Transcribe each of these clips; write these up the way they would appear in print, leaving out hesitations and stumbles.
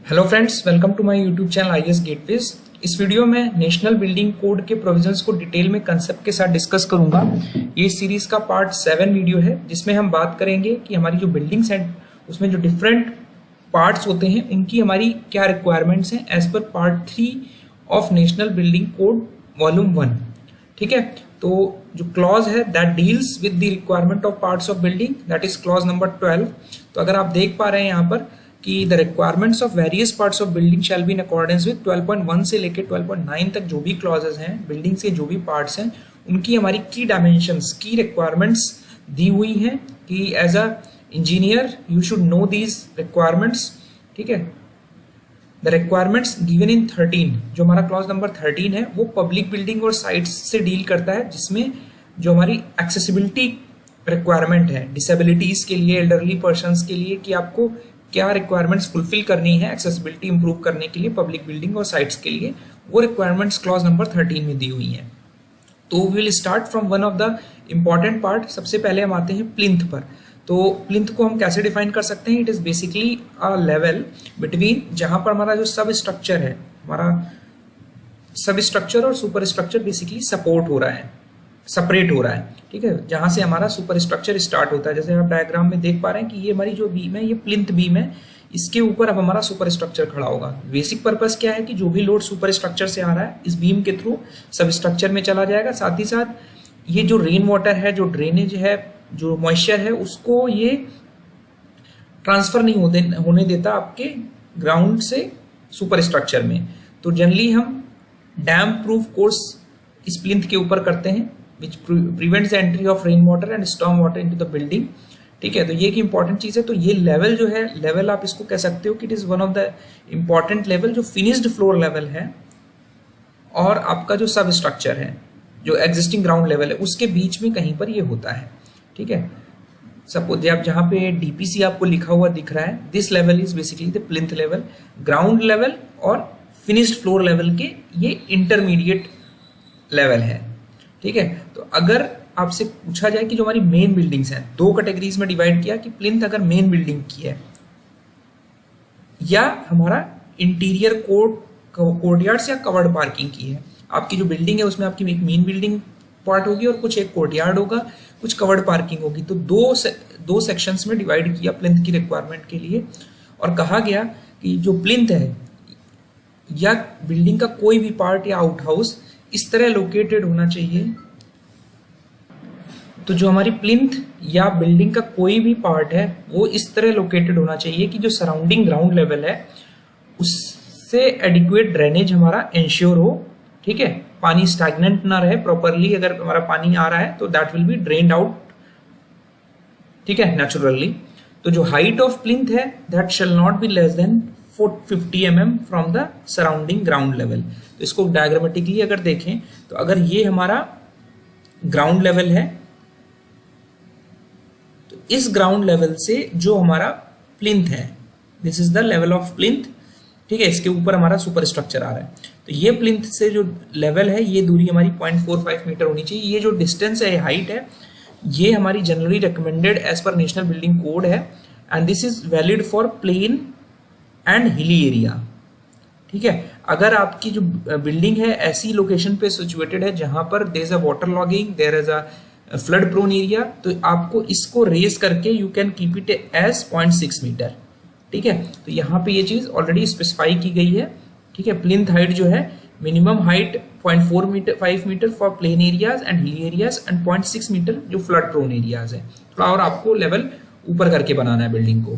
Hello friends, welcome to my YouTube channel IAS gateways. इस video में national building code के provisions को detail में कंसेप्ट के साथ डिस्कस करूंगा। ये सीरीज का पार्ट 7 वीडियो है जिसमें हम बात करेंगे कि हमारी जो बिल्डिंग्स हैं उसमें जो डिफरेंट पार्ट्स होते हैं उनकी हमारी क्या रिक्वायरमेंट्स हैं एज पर part 3 of national building code volume 1। ठीक है, तो जो क्लॉज है that deals with the requirement of parts of building, that is clause number 12। तो अगर आप देख पा रहे हैं यहाँ पर कि the requirements of various parts of building shall be in accordance with 12.1 से लेकर 12.9 तक जो भी क्लॉजेज हैं, बिल्डिंग्स के जो भी पार्ट्स हैं, उनकी हमारी की डायमेंशंस, की रिक्वायरमेंट्स दी हुई हैं कि as a engineer you should know these requirements. ठीक है, द रिक्वायरमेंट्स गिवन इन 13, जो हमारा क्लॉज नंबर 13 है वो पब्लिक बिल्डिंग और साइट्स से डील करता है, जिसमें जो हमारी एक्सेसिबिलिटी रिक्वायरमेंट है डिसेबिलिटीज के लिए, एल्डरली पर्सन्स के लिए, कि आपको क्या रिक्वायरमेंट्स फुलफिल करनी है एक्सेसिबिलिटी इंप्रूव करने के लिए पब्लिक बिल्डिंग और साइट्स के लिए, वो रिक्वायरमेंट्स क्लॉज नंबर 13 में दी हुई हैं। तो we will start from one of the important part. सबसे पहले हम आते हैं प्लिंथ पर। तो प्लिंथ को हम कैसे डिफाइन कर सकते हैं? It is basically a level between, जहां पर हमारा जो सब स्ट्रक्चर है, हमारा सब स्ट्रक्चर और सुपर स्ट्रक्चर बेसिकली सपोर्ट हो रहा है, सेपरेट हो रहा है। ठीक है, जहां से हमारा सुपर स्ट्रक्चर स्टार्ट होता है। जैसे आप डायग्राम में देख पा रहे हैं कि ये हमारी जो बीम है ये प्लिंथ बीम है, इसके ऊपर अब हमारा सुपर स्ट्रक्चर खड़ा होगा। बेसिक पर्पस क्या है कि जो भी लोड सुपर स्ट्रक्चर से आ रहा है इस बीम के थ्रू सब स्ट्रक्चर में चला जाएगा। साथ ही साथ ये जो रेन वाटर है, जो ड्रेनेज है, जो मॉइस्चर है, उसको ये ट्रांसफर नहीं होने देता आपके ग्राउंड से सुपर स्ट्रक्चर में। तो जनरली हम डैम प्रूफ कोर्स इस प्लिंथ के ऊपर करते हैं which prevents the entry of rain water and storm water into the building। ठीक है, तो ये एक इंपॉर्टेंट चीज है। तो ये लेवल जो है, लेवल आप इसको कह सकते हो कि it is one of the important level, जो फिनिश्ड फ्लोर लेवल है और आपका जो सब स्ट्रक्चर है, जो एग्जिस्टिंग ग्राउंड लेवल है, उसके बीच में कहीं पर ये होता है। ठीक है, सपोज आप जहाँ पे डीपीसी आपको लिखा हुआ दिख रहा है, this level is basically the plinth level. Ground level और फिनिश्ड फ्लोर लेवल के ये इंटरमीडिएट लेवल है। ठीक है, तो अगर आपसे पूछा जाए कि जो हमारी मेन बिल्डिंग्स हैं, दो कैटेगरीज में डिवाइड किया कि प्लिंथ अगर मेन बिल्डिंग की है या हमारा इंटीरियर कोर्टयार्ड्स या कवर्ड पार्किंग की है। आपकी जो बिल्डिंग है उसमें आपकी एक मेन बिल्डिंग पार्ट होगी और कुछ एक कोर्टयार्ड होगा, कुछ कवर्ड पार्किंग होगी। तो दो सेक्शंस में डिवाइड किया प्लिंथ की रिक्वायरमेंट के लिए, और कहा गया कि जो प्लिंथ है या बिल्डिंग का कोई भी पार्ट या आउट हाउस इस तरह लोकेटेड होना चाहिए। तो जो हमारी प्लिंथ या बिल्डिंग का कोई भी पार्ट है वो इस तरह लोकेटेड होना चाहिए कि जो सराउंडिंग ग्राउंड लेवल है उससे एडिक्वेट ड्रेनेज हमारा इंश्योर हो। ठीक है, पानी स्टैग्नेंट ना रहे प्रॉपरली। अगर हमारा पानी आ रहा है तो that will be drained out, ठीक है, नेचुरली। तो जो हाइट ऑफ प्लिंथ है that shall not be less than 50 mm from the surrounding ground level. तो इसको डायग्रामेटिकली अगर देखें तो अगर ये हमारा ग्राउंड लेवल है तो इस ग्राउंड लेवल से जो हमारा प्लिंथ है, this is the level of plinth. ठीक है, इसके ऊपर हमारा सुपर स्ट्रक्चर आ रहा है। तो ये प्लिंथ से जो लेवल है ये दूरी हमारी 0.45 मीटर होनी चाहिए। ये जो डिस्टेंस है, हाइट है, ये हमारी generally recommended as per national building code है, and this is valid for plain and hilly area. ठीक है, अगर आपकी जो बिल्डिंग है ऐसी लोकेशन पे सिचुएटेड है जहां पर there is a water logging, there is a flood prone area, तो आपको इसको रेज करके you can keep it as 0.6 meter. ठीक है, तो यहाँ पे ये चीज ऑलरेडी स्पेसिफाई की गई है। ठीक है, प्लिंथ हाइट जो है minimum height 0.45 meter for plain areas and hilly areas and 0.6 meter जो फ्लड प्रोन एरियाज है। थोड़ा और आपको लेवल ऊपर करके बनाना है बिल्डिंग को।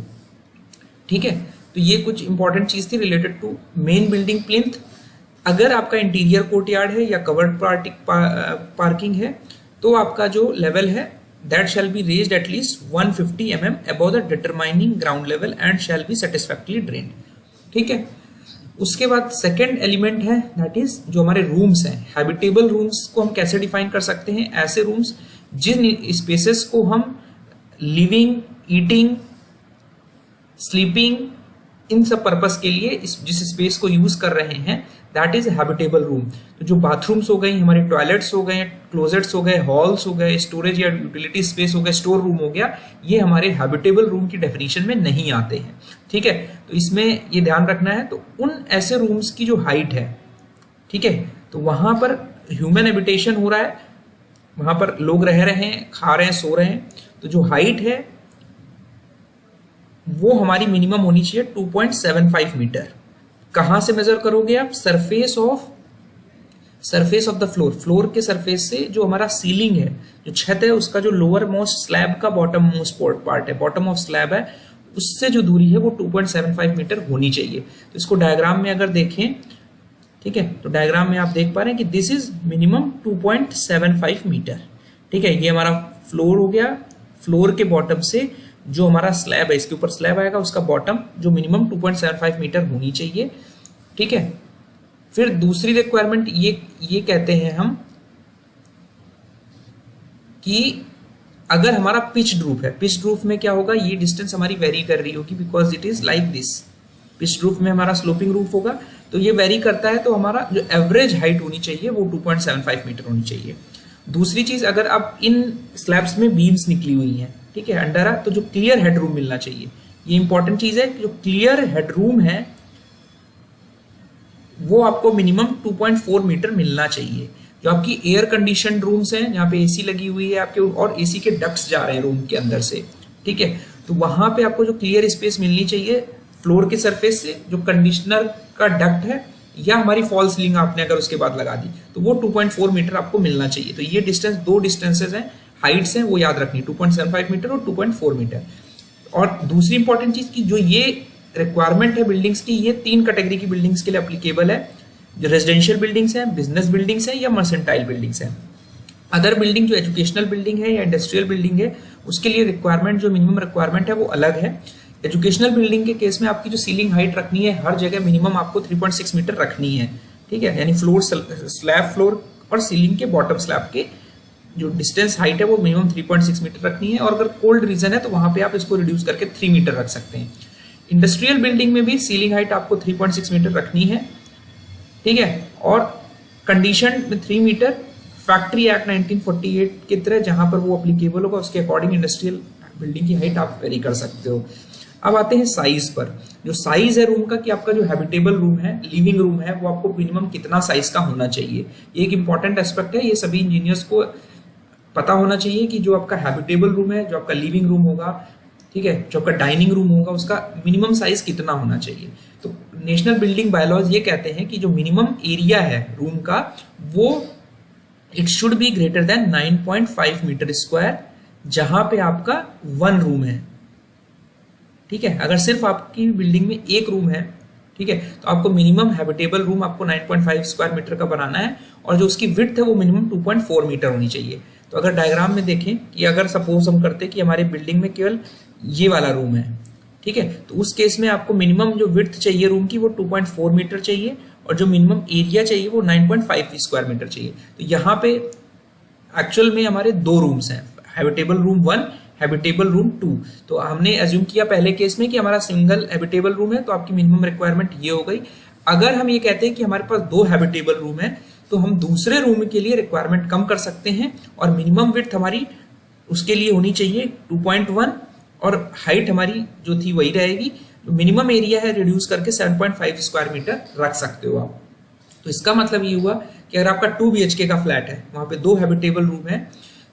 ठीक है, तो ये कुछ इंपॉर्टेंट चीज थी related to main building plinth. अगर आपका इंटीरियर कोर्टयार्ड है या कवर्ड पार्किंग है तो आपका जो लेवल है that shall be raised at least 150 mm above the determining ground level and shall be satisfactorily drained. ठीक है, उसके बाद सेकेंड एलिमेंट है दैट इज जो हमारे रूम्स हैं। हैबिटेबल रूम्स को हम कैसे डिफाइन कर सकते हैं? ऐसे रूम्स जिन स्पेसेस को हम लिविंग, ईटिंग, स्लीपिंग इन सब पर्पस के लिए जिस स्पेस को यूज कर रहे हैं दैट इज हैबिटेबल रूम। तो जो बाथरूम्स हो गई, हमारे टॉयलेट्स हो गए, क्लोजेट्स हो गए, हॉल्स हो गए, स्टोरेज या यूटिलिटी स्पेस हो गए, स्टोर रूम हो गया, ये हमारे हैबिटेबल रूम की डेफिनेशन में नहीं आते हैं। ठीक है, तो इसमें ये ध्यान रखना है। तो उन ऐसे रूम्स की जो हाइट है, ठीक है, तो वहां पर ह्यूमन हैबिटेशन हो रहा है, वहां पर लोग रह रहे हैं, खा रहे हैं, सो रहे हैं, तो जो हाइट है वो हमारी मिनिमम होनी चाहिए 2.75 मीटर। कहां से मेजर करोगे आप? Surface of the floor, floor के सरफेस से जो हमारा सीलिंग है, जो छत है, उसका जो लोअर मोस्ट स्लैब का बॉटम मोस्ट पार्ट है, बॉटम ऑफ स्लैब है, उससे जो दूरी है वो 2.75 मीटर होनी चाहिए। तो इसको डायग्राम में अगर देखें, ठीक है, तो डायग्राम में आप देख पा रहे हैं कि दिस इज मिनिमम 2.75 मीटर। ठीक है, ये हमारा फ्लोर हो गया, फ्लोर के बॉटम से जो हमारा स्लैब है, इसके ऊपर स्लैब आएगा, उसका बॉटम जो मिनिमम 2.75 मीटर होनी चाहिए। ठीक है, फिर दूसरी रिक्वायरमेंट ये कहते हैं हम कि अगर हमारा पिच्ड रूफ है, पिच्ड रूफ में क्या होगा, ये डिस्टेंस हमारी वेरी कर रही होगी because it is like this. Pitched roof में हमारा स्लोपिंग रूफ होगा, तो ये वेरी करता है, तो हमारा जो एवरेज हाइट होनी चाहिए वो 2.75 मीटर होनी चाहिए। दूसरी चीज, अगर अब इन स्लैब्स में बीम्स निकली हुई हैं, ठीक है, अंडर तो जो क्लियर हेडरूम मिलना चाहिए, ये इंपॉर्टेंट चीज है। जो क्लियर हेडरूम है वो आपको मिनिमम 2.4 मीटर मिलना चाहिए। जो आपकी एयर कंडीशन रूम्स हैं, जहां पे एसी लगी हुई है आपके, और एसी के डक्ट्स जा रहे हैं रूम के अंदर से, ठीक है, तो वहां पे आपको जो क्लियर स्पेस मिलनी चाहिए फ्लोर के सरफेस से, जो कंडीशनर का डक्ट है या हमारी फॉल सीलिंग आपने अगर उसके बाद लगा दी, तो वो 2.4 मीटर आपको मिलना चाहिए। तो ये डिस्टेंस, दो डिस्टेंसेज हैं, हाइट्स हैं, वो याद रखनी, 2.75 मीटर और 2.4 मीटर। और दूसरी इंपॉर्टेंट चीज की जो ये रिक्वायरमेंट है बिल्डिंग्स की, ये 3 कैटेगरी की बिल्डिंग्स के लिए एप्लीकेबल है। जो रेजिडेंशियल बिल्डिंग्स हैं, बिजनेस बिल्डिंग्स हैं या मर्सेंटाइल बिल्डिंग्स हैं। अदर बिल्डिंग जो एजुकेशनल बिल्डिंग है या इंडस्ट्रियल बिल्डिंग है, उसके लिए रिक्वायरमेंट, जो मिनिमम रिक्वायरमेंट है वो अलग है। एजुकेशनल बिल्डिंग के केस में आपकी जो सीलिंग हाइट रखनी है हर जगह मिनिमम आपको 3.6 मीटर रखनी है। ठीक है, यानी फ्लोर, स्लैब फ्लोर और सीलिंग के बॉटम स्लैब के जो डिस्टेंस हाइट है वो मिनिमम 3.6 मीटर रखनी है। और अगर कोल्ड रीजन है तो वहां पे आप इसको रिड्यूस करके 3 मीटर रख सकते हैं। इंडस्ट्रियल बिल्डिंग में भी सीलिंग हाइट आपको 3.6 मीटर रखनी है, ठीक है, और कंडीशन में 3 मीटर। फैक्ट्री एक्ट 1948 की तरह जहां पर वो अप्लीकेबल होगा उसके अकॉर्डिंग इंडस्ट्रियल बिल्डिंग की हाइट आप वेरी कर सकते हो। अब आते हैं साइज पर। जो साइज है रूम का, कि आपका जो हैबिटेबल रूम है, लिविंग रूम है, वो आपको मिनिमम कितना साइज का होना चाहिए, ये एक इंपॉर्टेंट एस्पेक्ट है। ये सभी इंजीनियर्स को पता होना चाहिए कि जो आपका हैबिटेबल रूम है, जो आपका लिविंग रूम होगा, ठीक है, जो आपका डाइनिंग रूम होगा, उसका मिनिमम साइज कितना होना चाहिए। तो नेशनल बिल्डिंग बायलॉज ये कहते हैं कि जो मिनिमम एरिया है रूम का, वो it should be greater than 9.5 meter square, जहां पे आपका 1 रूम है। ठीक है, अगर सिर्फ आपकी बिल्डिंग में एक रूम है, ठीक है, तो आपको मिनिमम हैबिटेबल रूम आपको 9.5 स्क्वायर मीटर का बनाना है, और जो उसकी विड्थ है वो मिनिमम 2.4 मीटर होनी चाहिए। तो अगर डायग्राम में देखें कि अगर सपोज हम करते कि हमारे बिल्डिंग में केवल ये वाला रूम है, ठीक है, तो उस केस में आपको मिनिमम जो विड्थ चाहिए रूम की वो 2.4 मीटर चाहिए, और जो मिनिमम एरिया चाहिए वो 9.5 स्क्वायर मीटर चाहिए। तो यहाँ पे एक्चुअल में हमारे 2 रूम्स हैं, हैबिटेबल रूम 1, हैबिटेबल रूम 2। तो हमने एज्यूम किया पहले केस में कि हमारा सिंगल हैबिटेबल रूम है, तो आपकी मिनिमम रिक्वायरमेंट ये हो गई। अगर हम ये कहते हैं कि हमारे पास 2 हैबिटेबल रूम है, तो हम दूसरे रूम के लिए रिक्वायरमेंट कम कर सकते हैं, और मिनिमम विड्थ हमारी उसके लिए होनी चाहिए 2.1, और हाइट हमारी जो थी वही रहेगी। मिनिमम एरिया है रिड्यूस करके 7.5 स्क्वायर मीटर रख सकते हो आप। तो इसका मतलब ये हुआ कि अगर आपका 2 BHK का फ्लैट है, वहां पे 2 हैबिटेबल रूम है,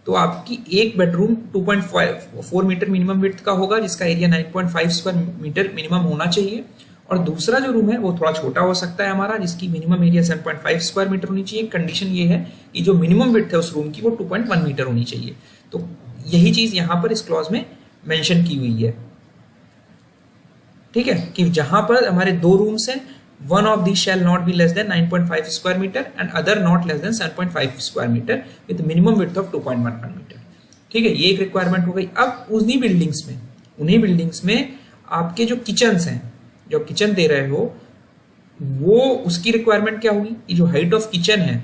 तो आपकी एक बेडरूम 2.4 मीटर मिनिमम विड्थ का होगा, जिसका एरिया 9.5 स्क्वायर मीटर मिनिमम होना चाहिए। और दूसरा जो रूम है वो थोड़ा छोटा हो सकता है हमारा, जिसकी मिनिमम एरिया 7.5 स्क्वायर मीटर होनी चाहिए। कंडीशन ये है कि जो मिनिमम विड्थ है उस रूम की वो 2.1 मीटर होनी चाहिए। तो यही चीज यहाँ पर इस क्लॉज में मेंशन की हुई है, ठीक है, कि जहां पर हमारे 2 रूम्स हैं, one of these shall not be less than 9.5 square meter and other not less than 7.5 square meter with minimum width of 2.11 meter. ठीक है, ये एक रिक्वायरमेंट हो गई। अब उन्हीं बिल्डिंग्स में आपके जो किचन्स हैं, जो किचन दे रहे हो, वो उसकी रिक्वायरमेंट क्या होगी कि जो हाइट ऑफ किचन है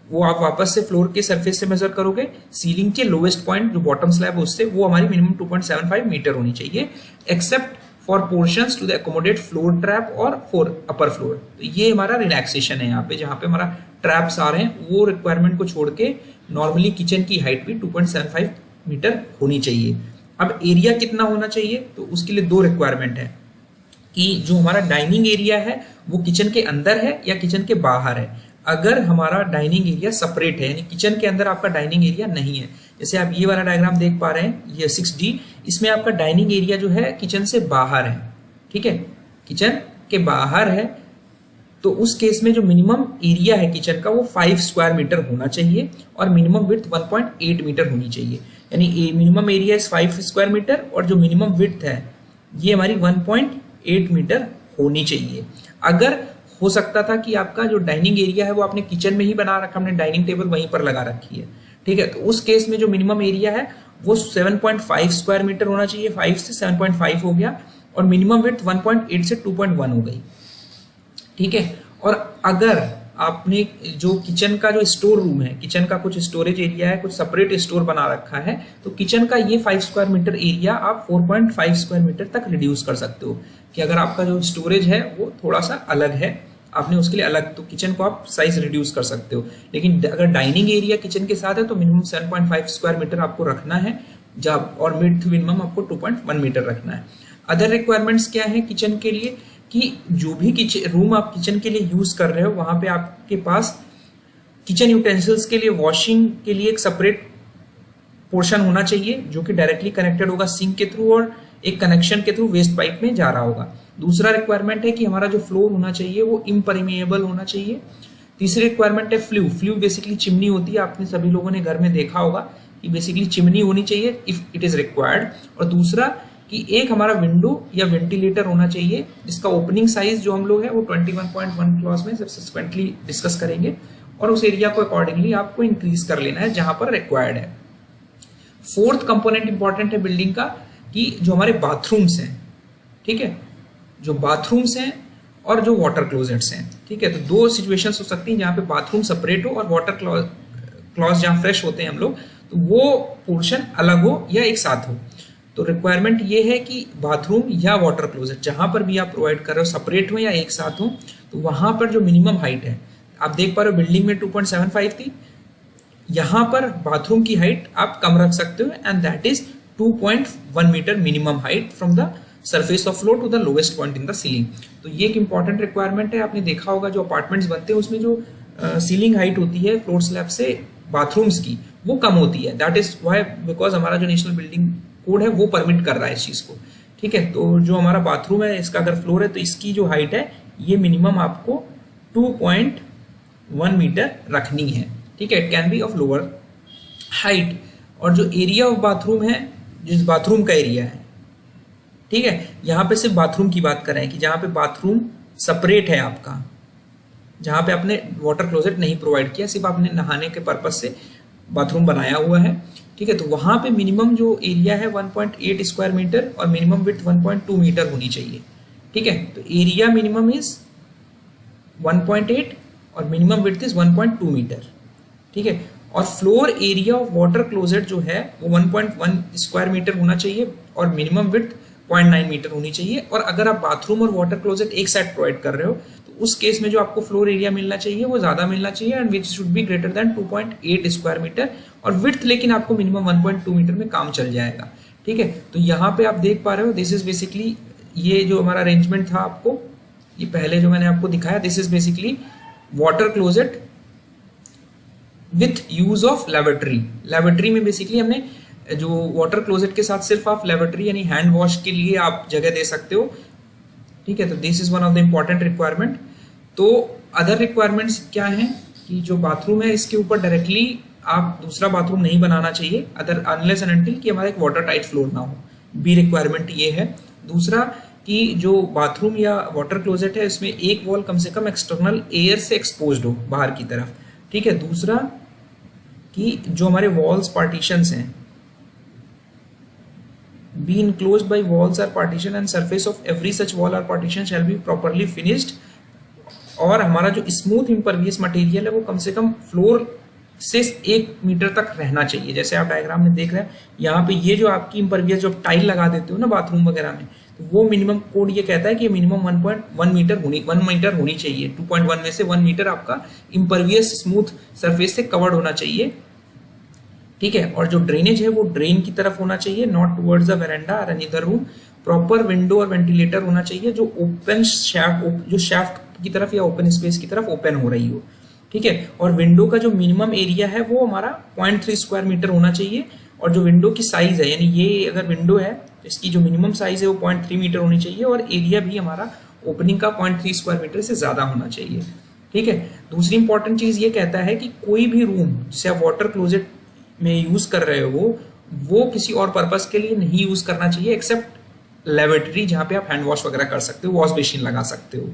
वो आप वापस से फ्लोर के सरफेस से मेजर करोगे, सीलिंग के लोवेस्ट पॉइंट जो बॉटम स्लैब है उससे, वो हमारी मिनिमम 2.75 मीटर होनी चाहिए, except for portions to the accommodate floor trap और फॉर अपर फ्लोर। तो ये हमारा रिलैक्सेशन है यहाँ पे, जहाँ पे हमारा ट्रैप्स आ रहे हैं वो रिक्वायरमेंट को छोड़ के नॉर्मली किचन की हाइट भी 2.75 मीटर होनी चाहिए। अब एरिया कितना होना चाहिए, तो उसके लिए दो रिक्वायरमेंट है कि जो हमारा डाइनिंग एरिया है वो किचन के अंदर है या किचन के बाहर है। अगर हमारा डाइनिंग एरिया सेपरेट है, यानी किचन के अंदर आपका डाइनिंग एरिया नहीं है, जैसे आप ये वाला डायग्राम देख पा रहे हैं, ये 6D, इसमें आपका डाइनिंग एरिया जो है किचन से बाहर है, ठीक है, किचन के बाहर है, तो उस केस में जो मिनिमम एरिया है किचन का वो 5 स्क्वायर मीटर होना चाहिए और मिनिमम विड्थ 1.8 मीटर होनी चाहिए। यानी minimum area is 5 square meter और जो मिनिमम विड्थ है ये हमारी 1.8 मीटर होनी चाहिए। अगर हो सकता था कि आपका जो डाइनिंग एरिया है वो आपने किचन में ही बना रखा, हमने डाइनिंग टेबल वहीं पर लगा रखी है, ठीक है, तो उस केस में जो मिनिमम एरिया है वो 7.5 स्क्वायर मीटर होना चाहिए, 5 से 7.5 हो गया, और मिनिमम विड्थ 1.8 से 2.1 हो गई, ठीक है। और अगर आपने जो किचन का जो स्टोर रूम है, किचन का कुछ स्टोरेज एरिया है, कुछ सेपरेट स्टोर बना रखा है, तो किचन का ये 5 स्क्वायर मीटर एरिया आप 4.5 स्क्वायर मीटर तक रिड्यूस कर सकते हो, कि अगर आपका जो स्टोरेज है वो थोड़ा सा अलग है, आपने उसके लिए अलग, तो किचन को आप साइज रिड्यूस कर सकते हो। लेकिन अगर डाइनिंग एरिया किचन के साथ है तो मिनिमम 7.5 स्क्वायर मीटर आपको रखना है, जब और विड्थ मिनिमम आपको 2.1 मीटर रखना है। अदर रिक्वायरमेंट्स क्या है किचन के लिए, कि जो भी किचन रूम आप किचन के लिए यूज कर रहे हो वहां पे आपके पास किचन यूटेंसिल्स के लिए वॉशिंग के लिए एक सेपरेट पोर्शन होना चाहिए जो कि डायरेक्टली कनेक्टेड होगा सिंक के थ्रू और एक कनेक्शन के थ्रू वेस्ट पाइप में जा रहा होगा। दूसरा रिक्वायरमेंट है कि हमारा जो फ्लोर होना चाहिए वो इम्परमेएबल होना चाहिए। तीसरी रिक्वायरमेंट है फ्लू। फ्लू बेसिकली चिमनी होती है, आपने सभी लोगों ने घर में देखा होगा कि बेसिकली चिमनी होनी चाहिए इफ इट इज रिक्वायर्ड। और दूसरा कि एक हमारा विंडो या वेंटिलेटर होना चाहिए जिसका ओपनिंग साइज जो हम लोग है वो 21.1 क्लॉज में सब्सिक्वेंटली डिस्कस करेंगे, और उस एरिया को अकॉर्डिंगली आपको इंक्रीज कर लेना है जहां पर रिक्वायर्ड है। फोर्थ कंपोनेंट इंपॉर्टेंट है बिल्डिंग का, कि जो हमारे बाथरूम्स हैं, ठीक है, जो बाथरूम्स हैं और जो वाटर क्लोजेट्स हैं, ठीक है, तो दो सिचुएशंस हो सकती हैं जहाँ पे बाथरूम सेपरेट हो और वाटर क्लॉज जहाँ फ्रेश होते हैं हम लोग, तो वो पोर्शन अलग हो या एक साथ हो। तो रिक्वायरमेंट ये है कि बाथरूम या वाटर क्लोजेट जहां पर भी आप प्रोवाइड कर रहे हो सेपरेट हो या एक साथ हो, तो वहां पर जो मिनिमम हाइट है, आप देख पा रहे हो बिल्डिंग में 2.75 थी, यहां पर बाथरूम की हाइट आप कम रख सकते हो and that is 2.1 meter minimum height from the surface of floor to the lowest point in the ceiling. तो ये एक इंपॉर्टेंट रिक्वायरमेंट है। आपने देखा होगा जो अपार्टमेंट्स बनते हैं उसमें जो सीलिंग हाइट होती है फ्लोर स्लैब से बाथरूम्स की वो कम होती है, दैट इज वाई बिकॉज हमारा जो नेशनल बिल्डिंग कोड है वो परमिट कर रहा है इस चीज को, ठीक है। तो जो हमारा बाथरूम है इसका अगर फ्लोर है तो इसकी जो हाइट है ये मिनिमम आपको 2.1 मीटर रखनी है, ठीक है, it can be of lower height. और जो एरिया ऑफ बाथरूम है, जिस बाथरूम का एरिया है, ठीक है, यहाँ पे सिर्फ बाथरूम की बात कर रहे हैं कि जहाँ पे बाथरूम सेपरेट है आपका, जहाँ पे आपने वाटर क्लोजेट नहीं प्रोवाइड किया, सिर्फ आपने नहाने के पर्पज से बाथरूम बनाया हुआ है, ठीक है, तो वहां पे मिनिमम जो एरिया है 1.8 स्क्वायर मीटर और मिनिमम विड्थ 1.2 मीटर होनी चाहिए, ठीक है। तो एरिया मिनिमम इज 1.8 और मिनिमम विड्थ इज 1.2 मीटर, ठीक है। और floor area of water closet जो है वो 1.1 स्क्वायर मीटर होना चाहिए और मिनिमम विड्थ 0.9 मीटर होनी चाहिए। और अगर आप बाथरूम और वाटर क्लोजेट एक साथ प्रोवाइड कर रहे हो तो उस केस में जो आपको फ्लोर एरिया मिलना चाहिए वो ज्यादा मिलना चाहिए and which should be greater than 2.8 square meter और विड्थ लेकिन आपको मिनिमम 1.2 मीटर में काम चल जाएगा, ठीक है। तो यहाँ पे आप देख पा रहे हो दिस इज बेसिकली ये जो हमारा अरेंजमेंट था आपको ये पहले जो मैंने आपको दिखाया, this is basically water closet with use of laboratory. Laboratory में बेसिकली हमने जो वाटर क्लोजेट के साथ सिर्फ आप लेबोरेटरी यानी हैंड वॉश के लिए आप जगह दे सकते हो, ठीक है। तो this is one of the important requirement. तो अदर रिक्वायरमेंट्स क्या हैं कि जो बाथरूम है इसके ऊपर डायरेक्टली आप दूसरा बाथरूम नहीं बनाना चाहिए अदर अनलेस एंड अनटिल कि हमारा एक वाटर टाइट फ्लोर ना हो, बी रिक्वायरमेंट ये है। दूसरा कि जो बाथरूम या वाटर क्लोजेट है इसमें एक वॉल कम से कम एक्सटर्नल एयर से एक्सपोज्ड हो बाहर की तरफ, ठीक है। दूसरा कि जो हमारे वॉल्स पार्टीशंस हैं be enclosed by walls or partition and surface of every such wall or partition shall be properly finished। और हमारा जो स्मूथ इम्परवियस मटेरियल है वो कम से कम फ्लोर से 1 मीटर तक रहना चाहिए। जैसे आप डायग्राम में देख रहे हैं यहाँ पे ये जो आपकी इम्परवियस जो टाइल लगा देते हो ना बाथरूम वगैरह में, वो मिनिमम कोड ये कहता है कि मिनिमम 1.1 मीटर होनी चाहिए। 2.1 में से 1 मीटर आपका इम्परवियस स्मूथ सरफेस से कवर्ड होना चाहिए, ठीक है। और जो ड्रेनेज है वो ड्रेन की तरफ होना चाहिए, नॉट टुवर्ड्स द वेरांडा और any other room. Proper window और वेंटिलेटर होना चाहिए जो ओपन शाफ्ट, जो शाफ्ट की तरफ या ओपन स्पेस की तरफ ओपन हो रही हो, ठीक है। और विंडो का जो मिनिमम एरिया है वो हमारा 0.3 स्क्वायर मीटर होना चाहिए। और जो विंडो की साइज है, यानी ये अगर विंडो है इसकी जो मिनिमम साइज है वो 0.3 मीटर होनी चाहिए और एरिया भी हमारा ओपनिंग का 0.3 स्क्वायर मीटर से ज्यादा होना चाहिए, ठीक है। दूसरी इंपॉर्टेंट चीज ये कहता है कि कोई भी रूम जिसे आप वाटर क्लोजेट में यूज कर रहे हो वो किसी और पर्पस के लिए नहीं यूज करना चाहिए एक्सेप्ट लेबोरेटरी, जहां पे आप हैंड वॉश वगैरह कर सकते हो, वॉश बेसिन लगा सकते हो,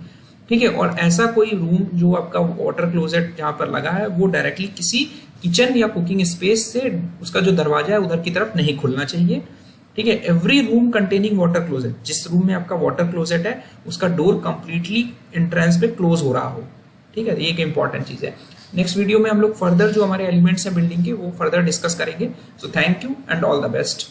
ठीक है। और ऐसा कोई रूम जो आपका वाटर क्लोजेट जहां पर लगा है वो डायरेक्टली किसी किचन या कुकिंग स्पेस से उसका जो दरवाजा है उधर की तरफ नहीं खुलना चाहिए, ठीक है। Every room containing water closet, जिस रूम में आपका वाटर क्लोजेट है उसका डोर कंप्लीटली एंट्रेंस पे क्लोज हो रहा हो, ठीक है। ये एक इंपॉर्टेंट चीज है। नेक्स्ट वीडियो में हम लोग फर्दर जो हमारे एलिमेंट्स हैं बिल्डिंग के वो फर्दर डिस्कस करेंगे। So thank you and all the best.